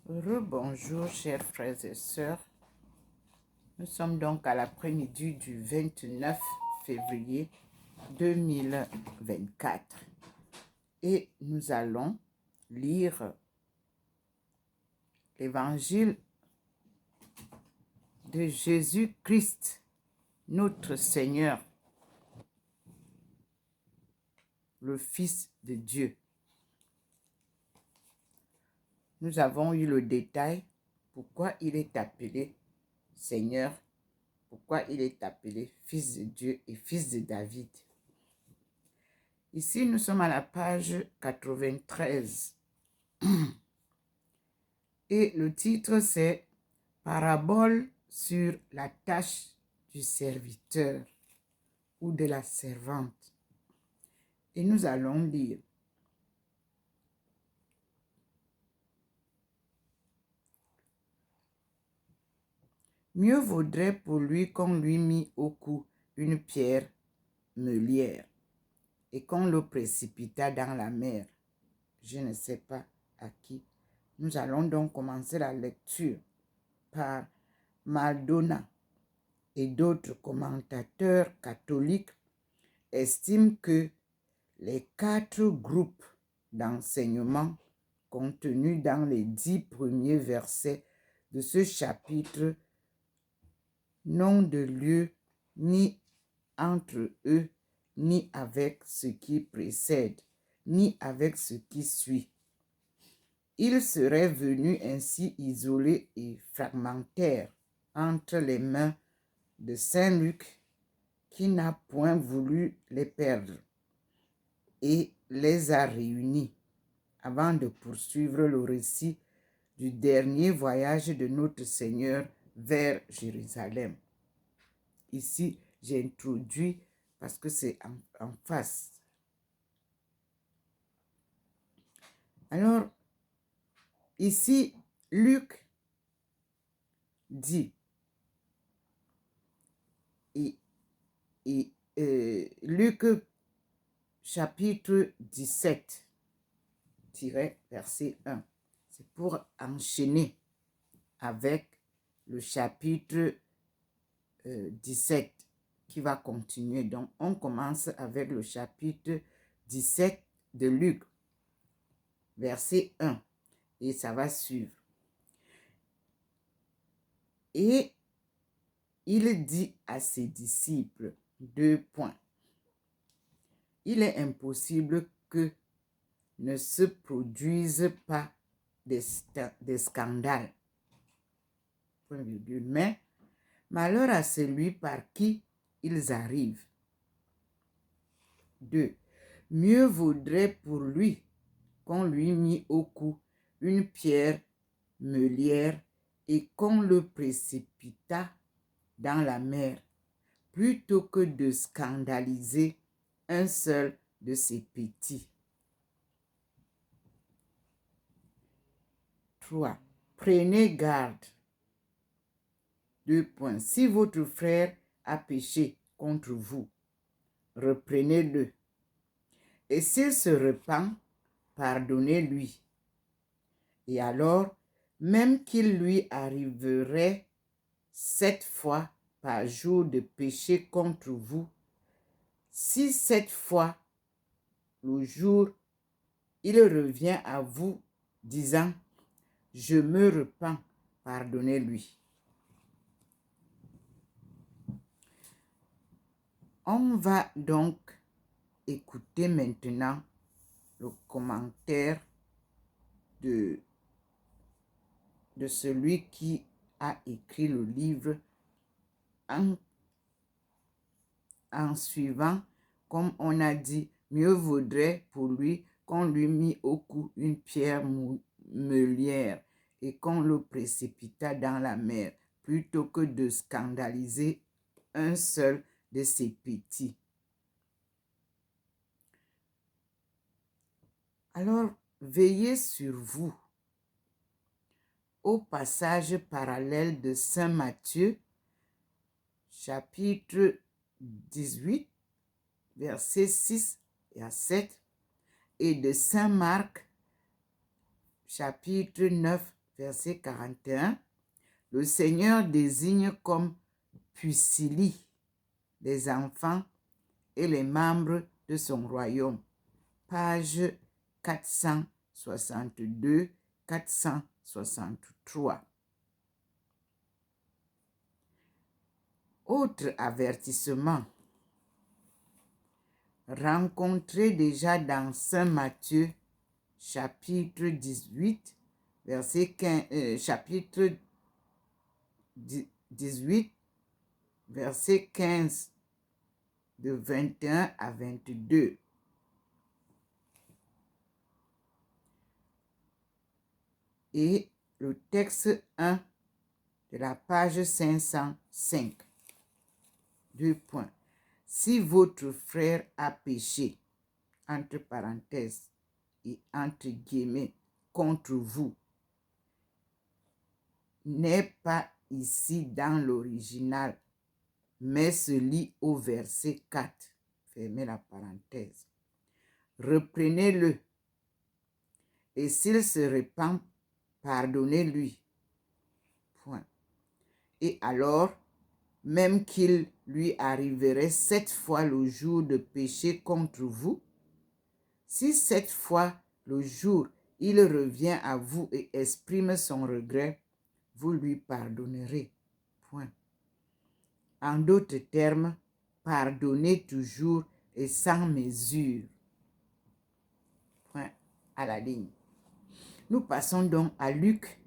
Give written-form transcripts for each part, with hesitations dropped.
Rebonjour, chers frères et sœurs. Nous sommes donc à l'après-midi du 29 février 2024 et nous allons lire l'évangile de Jésus-Christ, notre Seigneur, le Fils de Dieu. Nous avons eu le détail pourquoi il est appelé Seigneur, pourquoi il est appelé Fils de Dieu et Fils de David. Ici, nous sommes à la page 93 et le titre c'est « Parabole sur la tâche du serviteur ou de la servante ». Et nous allons lire. Mieux vaudrait pour lui qu'on lui mît au cou une pierre meulière et qu'on le précipitât dans la mer. Je ne sais pas à qui. Nous allons donc commencer la lecture par Maldona et d'autres commentateurs catholiques estiment que les 4 groupes d'enseignements contenus dans les 10 premiers versets de ce chapitre n'ont de lieu ni entre eux, ni avec ce qui précède, ni avec ce qui suit. Il serait venu ainsi isolé et fragmentaire entre les mains de Saint Luc, qui n'a point voulu les perdre et les a réunis avant de poursuivre le récit du dernier voyage de notre Seigneur vers Jérusalem. Ici, j'ai introduit parce que c'est en face. Alors, ici, Luc dit, Luc chapitre 17, verset 1, c'est pour enchaîner avec le chapitre 17 qui va continuer. Donc, on commence avec le chapitre 17 de Luc, verset 1, et ça va suivre. Et il dit à ses disciples, 2 points. Il est impossible que ne se produisent pas des scandales. Mais malheur à celui par qui ils arrivent. 2. Mieux vaudrait pour lui qu'on lui mît au cou une pierre meulière et qu'on le précipitât dans la mer, plutôt que de scandaliser un seul de ses petits. 3. Prenez garde. 2 points. Si votre frère a péché contre vous, reprenez-le. Et s'il se repent, pardonnez-lui. Et alors, même qu'il lui arriverait 7 fois par jour de péché contre vous, si 7 fois le jour, il revient à vous disant « Je me repens », pardonnez-lui. On va donc écouter maintenant le commentaire de celui qui a écrit le livre en suivant, comme on a dit, mieux vaudrait pour lui qu'on lui mît au cou une pierre meulière et qu'on le précipitât dans la mer, plutôt que de scandaliser un seul de ses petits. Alors, veillez sur vous. Au passage parallèle de Saint Matthieu, chapitre 18, versets 6 à 7, et de Saint Marc, chapitre 9, verset 41, le Seigneur désigne comme Pusili les enfants et les membres de son royaume. Page 462-463. Autre avertissement rencontré déjà dans Saint Matthieu, chapitre 18, verset 15, chapitre 18, verset 15, de 21 à 22. Et le texte 1 de la page 505. 2 points. Si votre frère a péché, entre parenthèses et entre guillemets, contre vous, n'est pas ici dans l'original, mais se lit au verset 4. Fermez la parenthèse. Reprenez-le. Et s'il se repent, pardonnez-lui. Point. Et alors, même qu'il lui arriverait 7 fois le jour de péché contre vous, si 7 fois le jour il revient à vous et exprime son regret, vous lui pardonnerez. Point. En d'autres termes, pardonnez toujours et sans mesure. Point à la ligne. Nous passons donc à Luc,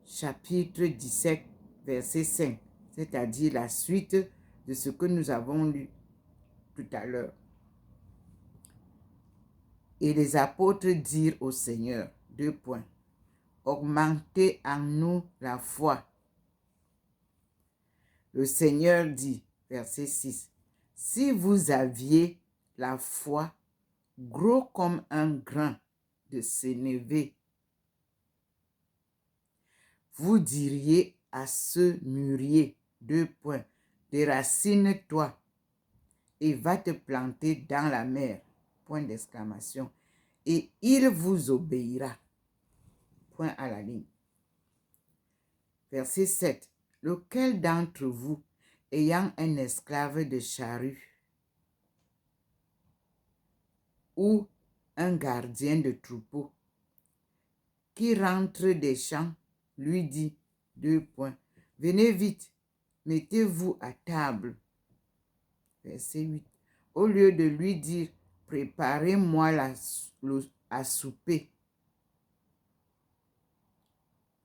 chapitre 17, verset 5, c'est-à-dire la suite de ce que nous avons lu tout à l'heure. Et les apôtres dirent au Seigneur, 2 points, augmentez en nous la foi. Le Seigneur dit, verset 6, si vous aviez la foi gros comme un grain de sénévé, vous diriez à ce mûrier, 2 points, déracine-toi et va te planter dans la mer, point d'exclamation, et il vous obéira, point à la ligne. Verset 7. Lequel d'entre vous, ayant un esclave de charrue ou un gardien de troupeau qui rentre des champs, lui dit, 2 points, venez vite, mettez-vous à table. Verset 8. Au lieu de lui dire, préparez-moi à souper,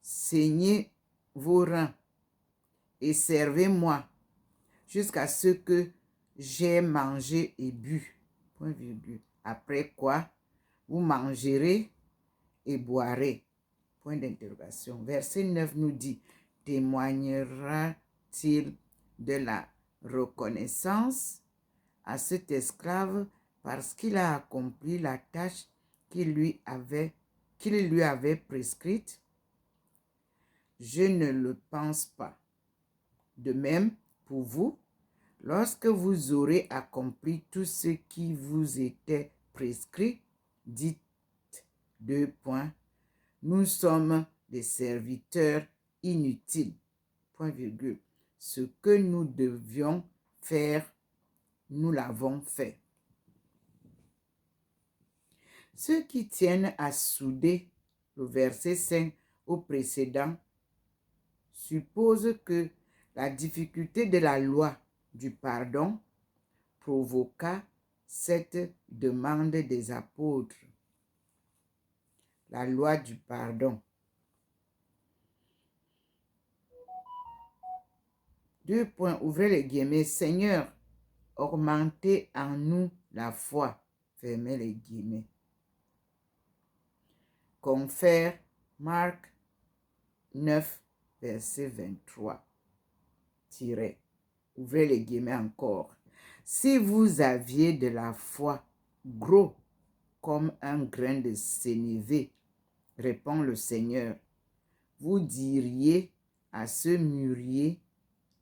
saignez vos reins et servez-moi jusqu'à ce que j'ai mangé et bu. Point virgule. Après quoi, vous mangerez et boirez. Point d'interrogation. Verset 9 nous dit, témoignera-t-il de la reconnaissance à cet esclave parce qu'il a accompli la tâche qu'il lui avait prescrite? Je ne le pense pas. De même, pour vous, lorsque vous aurez accompli tout ce qui vous était prescrit, dites, 2 points, nous sommes des serviteurs inutiles, point virgule. Ce que nous devions faire, nous l'avons fait. Ceux qui tiennent à souder le verset 5 au précédent supposent que la difficulté de la loi du pardon provoqua cette demande des apôtres. La loi du pardon. 2 points, ouvrez les guillemets. Seigneur, augmentez en nous la foi. Fermez les guillemets. Confère Marc 9, verset 23. Tirez. Ouvrez les guillemets encore. Si vous aviez de la foi gros comme un grain de sénévé, répond le Seigneur, vous diriez à ce mûrier,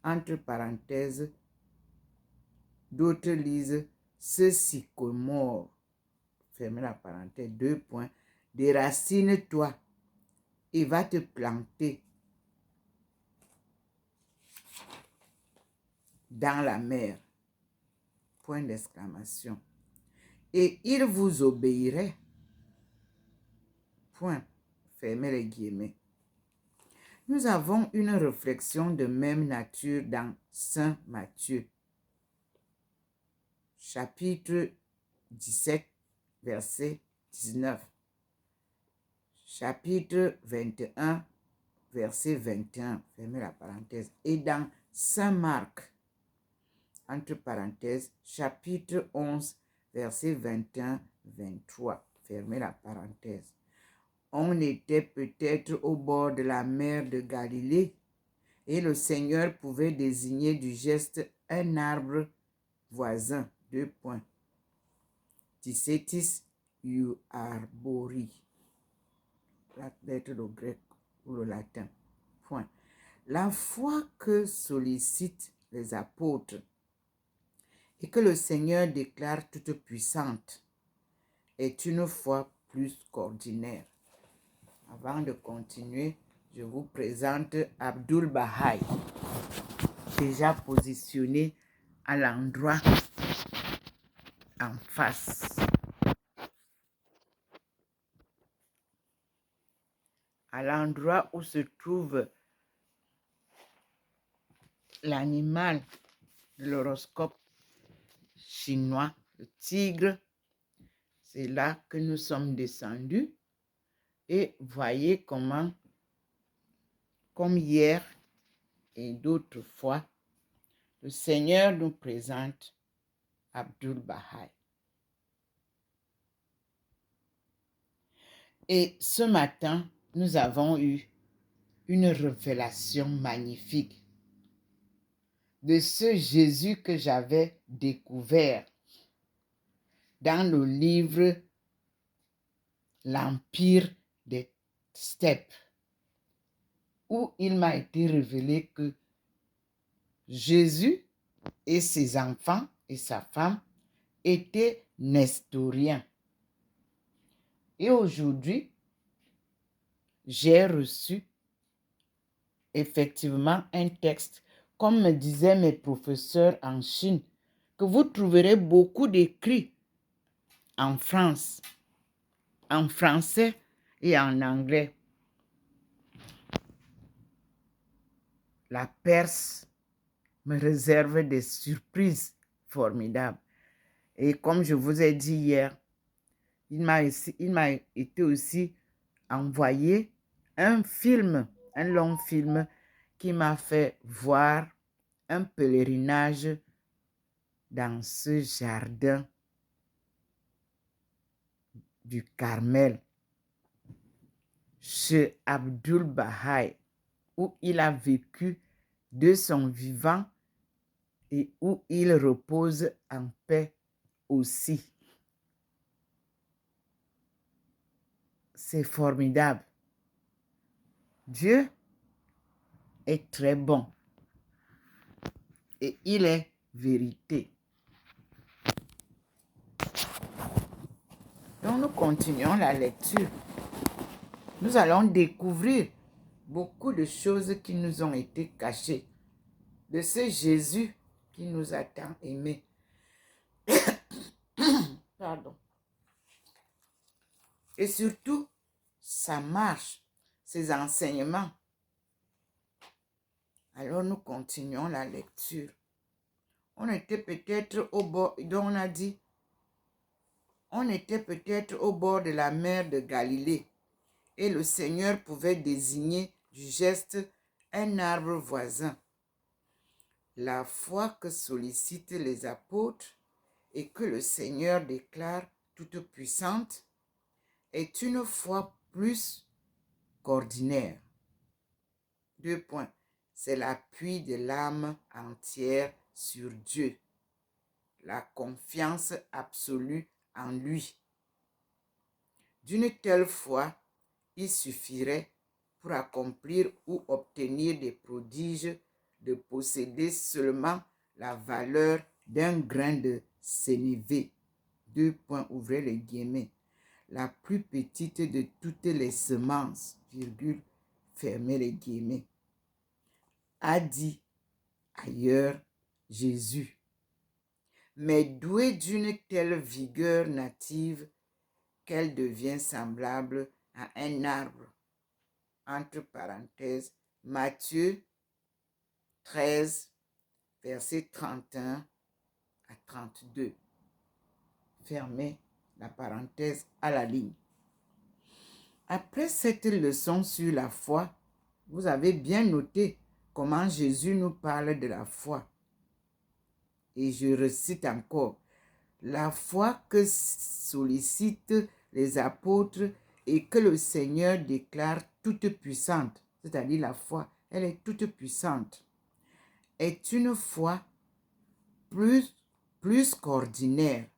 entre parenthèses, d'autres lisent ce sycomore, fermez la parenthèse, 2 points, déracine-toi et va te planter dans la mer. Point d'exclamation. Et il vous obéirait. Point. Fermez les guillemets. Nous avons une réflexion de même nature dans Saint Matthieu, chapitre 17, verset 19. Chapitre 21, verset 21. Fermez la parenthèse. Et dans Saint Marc, entre parenthèses, chapitre 11, verset 21-23. Fermez la parenthèse. On était peut-être au bord de la mer de Galilée et le Seigneur pouvait désigner du geste un arbre voisin. 2 points. Ticetis iu arbori. La lettre le grec ou le latin. Point. La foi que sollicitent les apôtres et que le Seigneur déclare toute puissante est une foi plus qu'ordinaire. Avant de continuer, je vous présente Abdul Baha'i, déjà positionné à l'endroit en face. À l'endroit où se trouve l'animal de l'horoscope chinois, le tigre. C'est là que nous sommes descendus. Et voyez comment, comme hier et d'autres fois, le Seigneur nous présente Abdul Baha'i. Et ce matin, nous avons eu une révélation magnifique de ce Jésus que j'avais découvert dans le livre L'Empire des Steppes, où il m'a été révélé que Jésus et ses enfants et sa femme étaient nestoriens. Et aujourd'hui, j'ai reçu effectivement un texte, comme me disaient mes professeurs en Chine, que vous trouverez beaucoup d'écrits en France, en français et en anglais. La Perse me réserve des surprises formidables. Et comme je vous ai dit hier, il m'a été aussi envoyé un film, un long film qui m'a fait voir un pèlerinage dans ce jardin du Carmel chez Abdul Baha'i, où il a vécu de son vivant et où il repose en paix aussi. C'est formidable. Dieu est très bon et il est vérité. Donc nous continuons la lecture. Nous allons découvrir beaucoup de choses qui nous ont été cachées de ce Jésus qui nous a tant aimés. Pardon. Et surtout, sa marche, ses enseignements. Alors nous continuons la lecture. On était peut-être au bord, donc on a dit, on était peut-être au bord de la mer de Galilée et le Seigneur pouvait désigner du geste un arbre voisin. La foi que sollicitent les apôtres et que le Seigneur déclare toute puissante est une foi plus qu'ordinaire. 2 points. C'est l'appui de l'âme entière sur Dieu, la confiance absolue en lui. D'une telle foi, il suffirait pour accomplir ou obtenir des prodiges de posséder seulement la valeur d'un grain de sénévé. 2 points, ouvrez les guillemets. La plus petite de toutes les semences, virgule, fermez les guillemets, a dit ailleurs Jésus. Mais douée d'une telle vigueur native qu'elle devient semblable à un arbre. Entre parenthèses, Matthieu 13, versets 31 à 32. Fermez la parenthèse à la ligne. Après cette leçon sur la foi, vous avez bien noté comment Jésus nous parle de la foi. Et je recite encore, la foi que sollicitent les apôtres et que le Seigneur déclare toute puissante, c'est-à-dire la foi, elle est toute puissante, est une foi plus qu'ordinaire.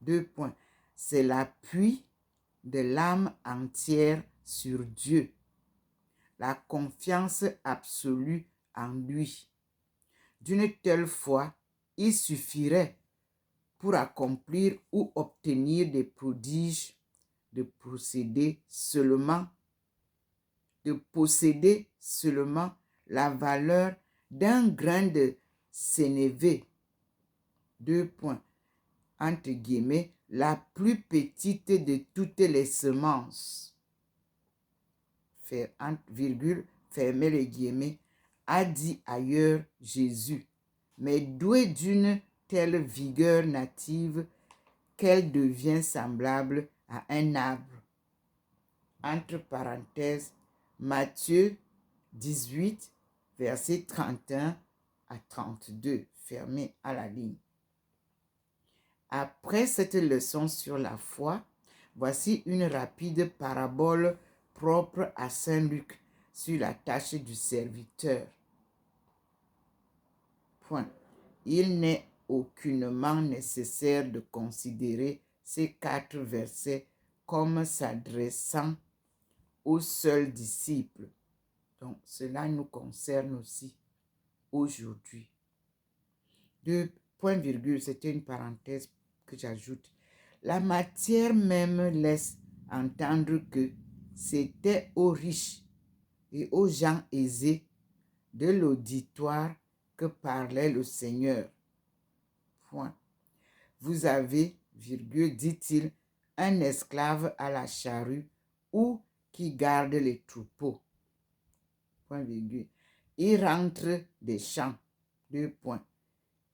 2 points. C'est l'appui de l'âme entière sur Dieu, la confiance absolue en lui. D'une telle foi, il suffirait pour accomplir ou obtenir des prodiges de posséder seulement la valeur d'un grain de sénévé. 2 points. Entre guillemets, la plus petite de toutes les semences. Virgule, fermez les guillemets, a dit ailleurs Jésus, mais doué d'une telle vigueur native qu'elle devient semblable à un arbre. Entre parenthèses, Matthieu 18, versets 31 à 32, fermé à la ligne. Après cette leçon sur la foi, voici une rapide parabole propre à Saint Luc sur la tâche du serviteur. Point. Il n'est aucunement nécessaire de considérer ces 4 versets comme s'adressant aux seuls disciples. Donc, cela nous concerne aussi aujourd'hui. 2 point virgule, c'était une parenthèse que j'ajoute. La matière même laisse entendre que c'était aux riches et aux gens aisés de l'auditoire que parlait le Seigneur. Point. Vous avez, virgule, dit-il, un esclave à la charrue ou qui garde les troupeaux. Point virgule. Il rentre des champs. 2 points.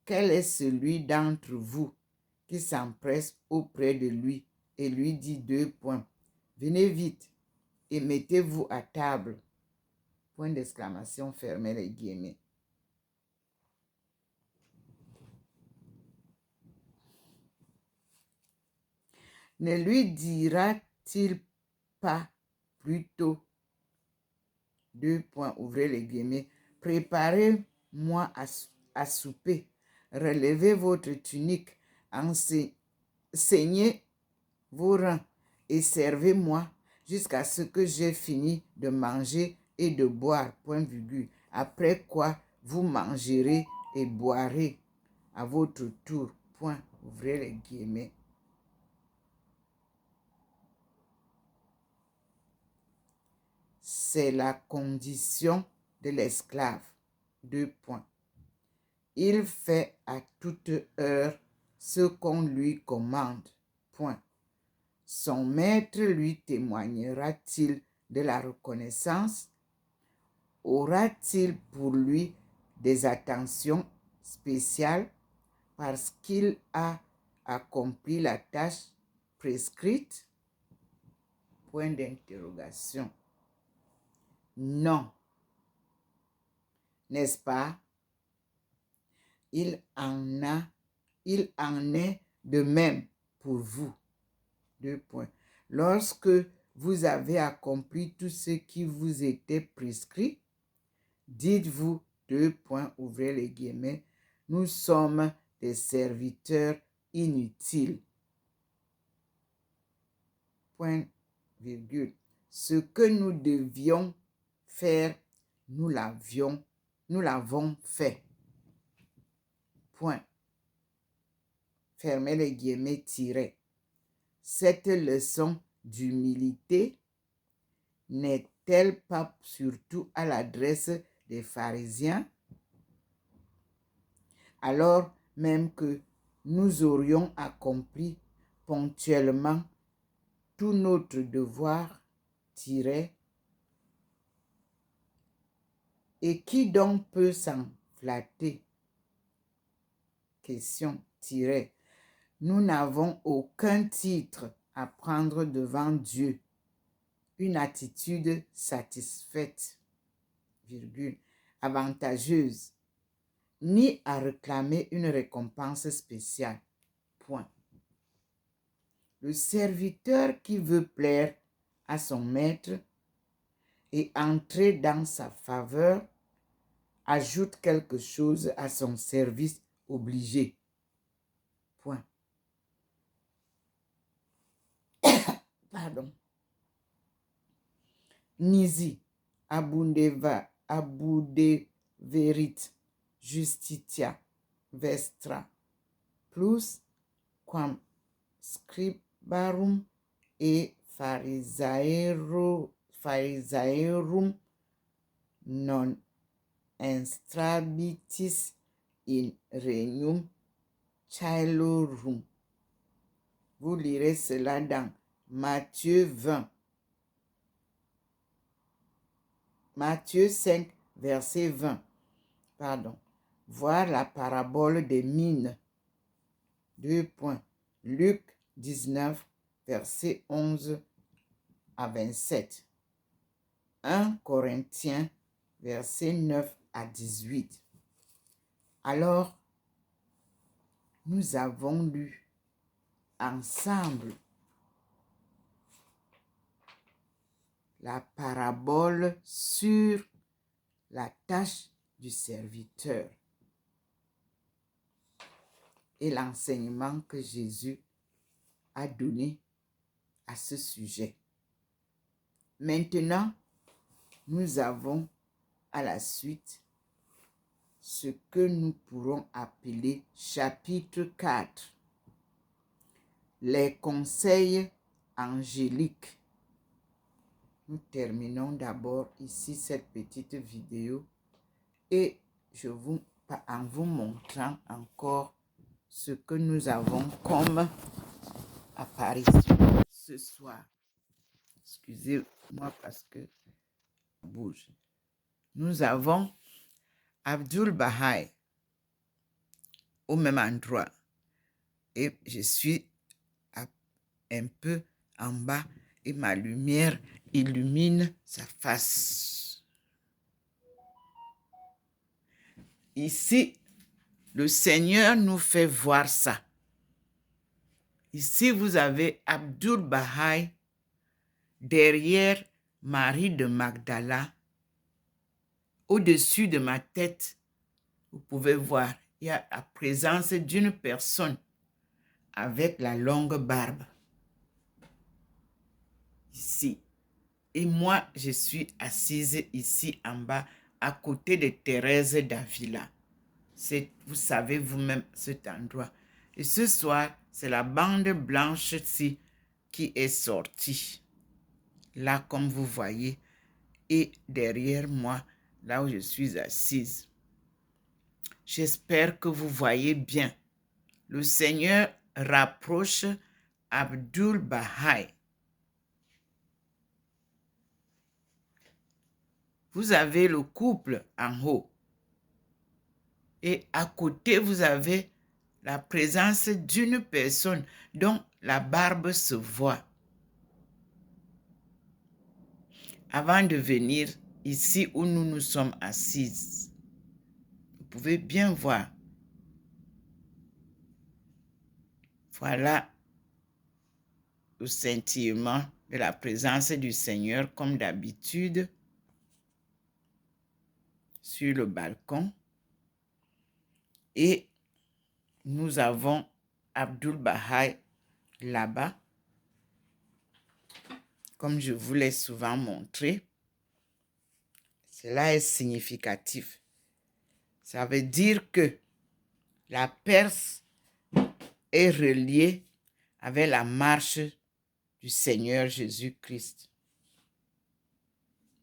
Quel est celui d'entre vous qui s'empresse auprès de lui et lui dit 2 points. Venez vite et mettez-vous à table. Point d'exclamation, fermez les guillemets. Ne lui dira-t-il pas plutôt, 2 points, ouvrez les guillemets, préparez-moi à souper, relevez votre tunique, saignez vos reins et servez-moi jusqu'à ce que j'ai fini de manger et de boire, point virgule, après quoi vous mangerez et boirez à votre tour, point, ouvrez les guillemets. C'est la condition de l'esclave. 2 points. Il fait à toute heure ce qu'on lui commande. Point. Son maître lui témoignera-t-il de la reconnaissance? Aura-t-il pour lui des attentions spéciales parce qu'il a accompli la tâche prescrite? Point d'interrogation. Non. N'est-ce pas? Il en est de même pour vous. 2 points. Lorsque vous avez accompli tout ce qui vous était prescrit, dites-vous, 2 points, ouvrez les guillemets, nous sommes des serviteurs inutiles. Point, virgule. Ce que nous devions faire, nous l'avons fait. Point. Fermez les guillemets, tirez. Cette leçon d'humilité n'est-elle pas surtout à l'adresse des pharisiens? Alors même que nous aurions accompli ponctuellement tout notre devoir, et qui donc peut s'en flatter? Question, nous n'avons aucun titre à prendre devant Dieu, une attitude satisfaite, avantageuse, ni à réclamer une récompense spéciale. Point. Le serviteur qui veut plaire à son maître et entrer dans sa faveur ajoute quelque chose à son service obligé. Point. Pardon. Nisi, abudeverit, justitia, vestra, plus quam scribarum et pharisaerum non enstrabitis in regnum caelorum. Vous lirez cela dans Matthieu 20. Matthieu 5, verset 20. Voir la parabole des mines. 2 points. Luc 19, verset 11 à 27. 1 Corinthiens, verset 9 à 18. Alors, nous avons lu ensemble la parabole sur la tâche du serviteur et l'enseignement que Jésus a donné à ce sujet. Maintenant, nous avons à la suite ce que nous pourrons appeler chapitre 4, les conseils angéliques. Nous terminons d'abord ici cette petite vidéo et en vous montrant encore ce que nous avons comme apparition ce soir. Excusez-moi parce que je bouge. Nous avons Abdul-Baha au même endroit et je suis un peu en bas et ma lumière illumine sa face. Ici, le Seigneur nous fait voir ça. Ici, vous avez Abdul-Baha derrière Marie de Magdala. Au-dessus de ma tête, vous pouvez voir, il y a la présence d'une personne avec la longue barbe. Ici. Et moi, je suis assise ici en bas, à côté de Thérèse d'Avila. Vous savez vous-même cet endroit. Et ce soir, c'est la bande blanche-ci qui est sortie. Là, comme vous voyez, et derrière moi, là où je suis assise. J'espère que vous voyez bien. Le Seigneur rapproche Abdul-Baha. Vous avez le couple en haut. Et à côté, vous avez la présence d'une personne dont la barbe se voit. Avant de venir ici où nous nous sommes assises, vous pouvez bien voir. Voilà le scintillement de la présence du Seigneur comme d'habitude sur le balcon. Et nous avons Abdul-Baha là-bas, comme je vous l'ai souvent montré. Cela est significatif. Ça veut dire que la Perse est reliée avec la marche du Seigneur Jésus-Christ.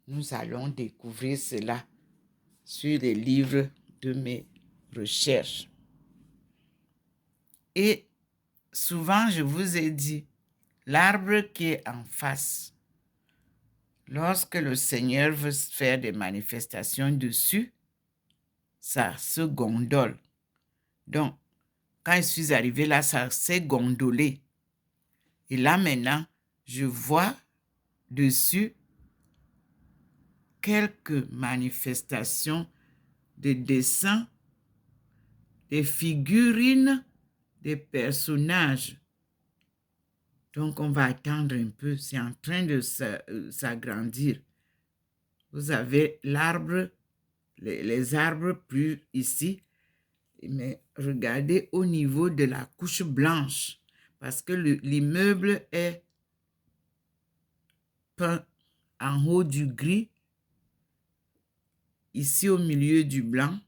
Nous allons découvrir cela sur les livres de mes recherches. Et souvent, je vous ai dit, l'arbre qui est en face, lorsque le Seigneur veut faire des manifestations dessus, ça se gondole. Donc, quand je suis arrivé là, ça s'est gondolé. Et là, maintenant, je vois dessus quelques manifestations de dessins, des figurines, des personnages. Donc, on va attendre un peu. C'est en train de s'agrandir. Vous avez l'arbre, les arbres plus ici. Mais regardez au niveau de la couche blanche. Parce que l'immeuble est peint en haut du gris, ici au milieu du blanc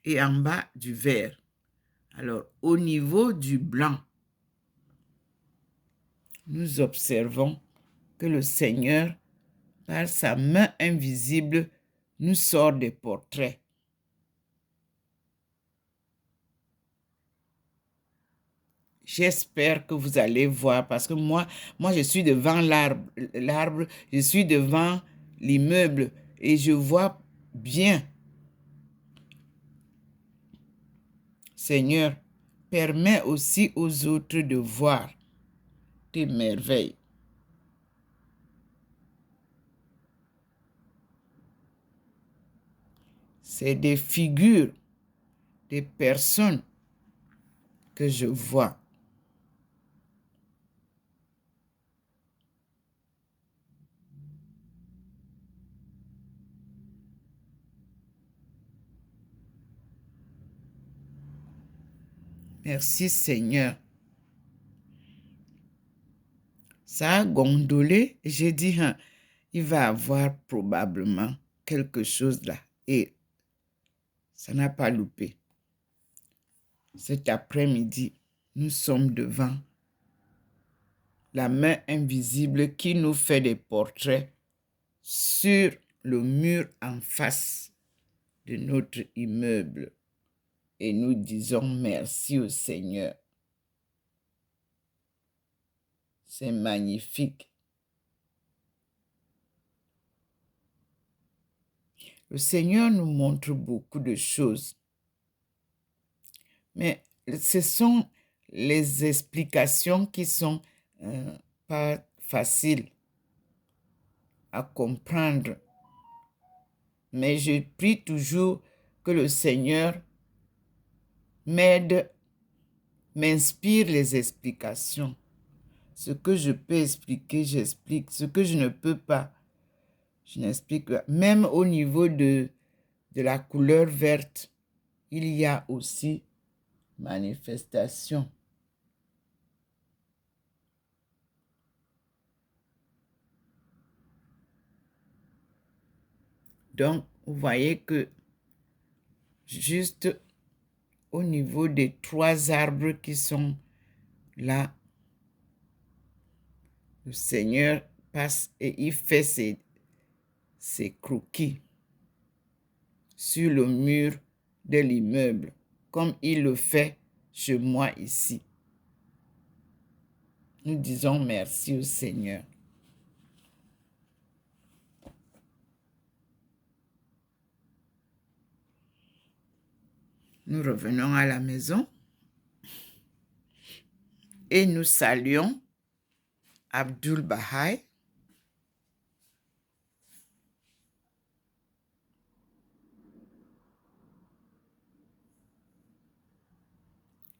et en bas du vert. Alors, au niveau du blanc, nous observons que le Seigneur, par sa main invisible, nous sort des portraits. J'espère que vous allez voir parce que moi je suis devant l'arbre, je suis devant l'immeuble et je vois bien. Seigneur, permets aussi aux autres de voir tes merveilles. C'est des figures, des personnes que je vois. Merci Seigneur. Ça a gondolé. J'ai dit, hein, il va avoir probablement quelque chose là. Et ça n'a pas loupé. Cet après-midi, nous sommes devant la main invisible qui nous fait des portraits sur le mur en face de notre immeuble. Et nous disons merci au Seigneur. C'est magnifique. Le Seigneur nous montre beaucoup de choses. Mais ce sont les explications qui sont pas faciles à comprendre. Mais je prie toujours que le Seigneur m'aide, m'inspire les explications. Ce que je peux expliquer, j'explique. Ce que je ne peux pas, je n'explique pas. Même au niveau de la couleur verte, il y a aussi manifestation. Donc, vous voyez que juste au niveau des 3 arbres qui sont là, le Seigneur passe et il fait ses croquis sur le mur de l'immeuble, comme il le fait chez moi ici. Nous disons merci au Seigneur. Nous revenons à la maison et nous saluons Abdul Bahaï.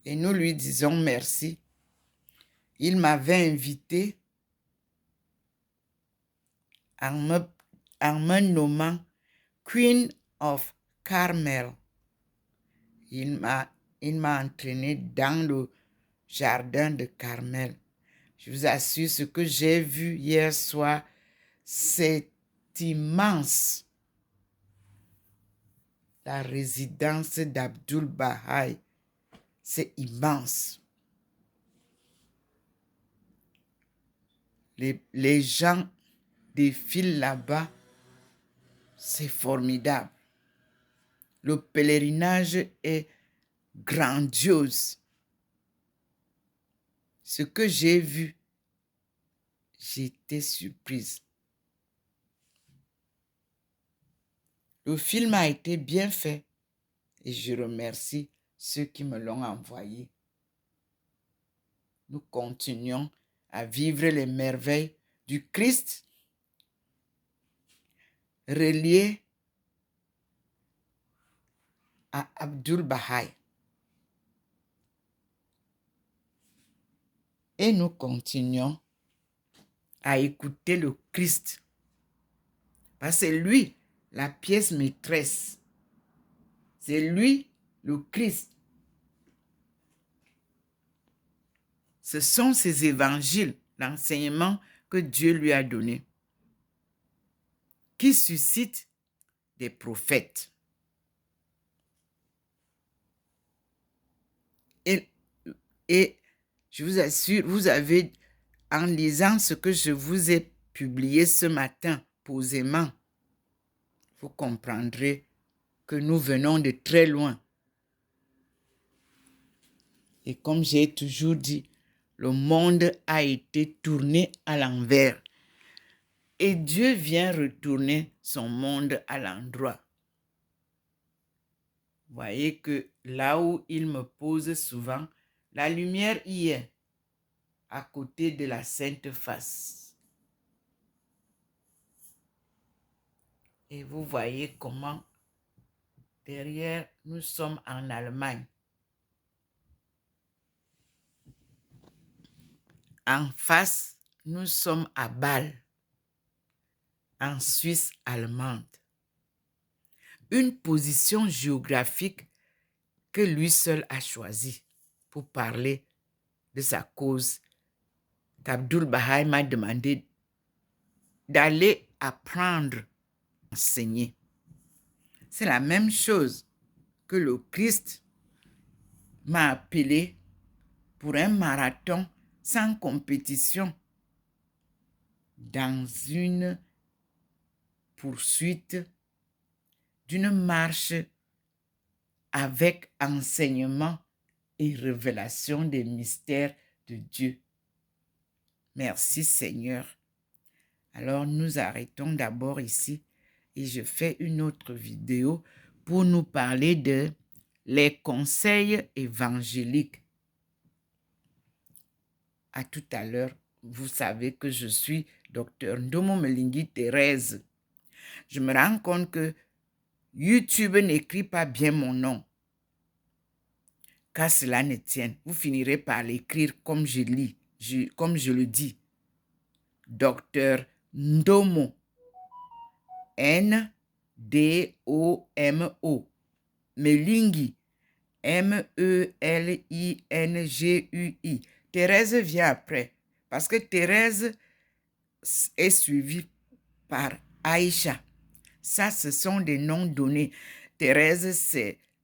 Et nous lui disons merci. Il m'avait invité en me nommant Queen of Carmel. Il m'a entraîné dans le jardin de Carmel. Je vous assure, ce que j'ai vu hier soir, c'est immense. La résidence d'Abdul Bahaï, c'est immense. Les gens défilent là-bas C'est formidable. Le pèlerinage est grandiose. Ce que j'ai vu, j'étais surprise. Le film a été bien fait et je remercie ceux qui me l'ont envoyé. Nous continuons à vivre les merveilles du Christ relié à Abdul-Baha. Et nous continuons à écouter le Christ. Parce que c'est lui la pièce maîtresse. C'est lui le Christ. Ce sont ces évangiles, l'enseignement que Dieu lui a donné, qui suscitent des prophètes. Et je vous assure, vous avez, en lisant ce que je vous ai publié ce matin, posément, vous comprendrez que nous venons de très loin. Et comme j'ai toujours dit, le monde a été tourné à l'envers. Et Dieu vient retourner son monde à l'endroit. Vous voyez que là où il me pose souvent, la lumière y est, à côté de la Sainte Face. Et vous voyez comment derrière, nous sommes en Allemagne. En face, nous sommes à Bâle, en Suisse allemande. Une position géographique que lui seul a choisie pour parler de sa cause, qu'Abdul-Baha m'a demandé d'aller apprendre, enseigner. C'est la même chose que le Christ m'a appelé pour un marathon sans compétition dans une poursuite d'une marche avec enseignement et révélation des mystères de Dieu. Merci Seigneur. Alors nous arrêtons d'abord ici et je fais une autre vidéo pour nous parler de les conseils évangéliques. À tout à l'heure, vous savez que je suis Dr Ndomo Melingi Thérèse. Je me rends compte que YouTube n'écrit pas bien mon nom. Qu'à cela ne tienne, vous finirez par l'écrire comme je lis, comme je le dis. Dr Ndomo. N-D-O-M-O. Melingi. M-E-L-I-N-G-U-I. Thérèse vient après. Parce que Thérèse est suivie par Aïcha. Ça, ce sont des noms donnés. Thérèse,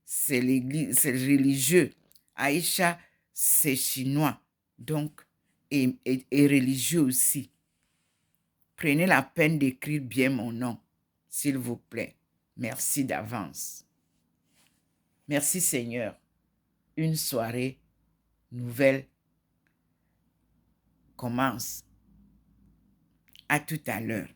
c'est l'église, c'est religieux. Aïcha, c'est chinois. Donc, et religieux aussi. Prenez la peine d'écrire bien mon nom, s'il vous plaît. Merci d'avance. Merci Seigneur. Une soirée nouvelle commence. À tout à l'heure.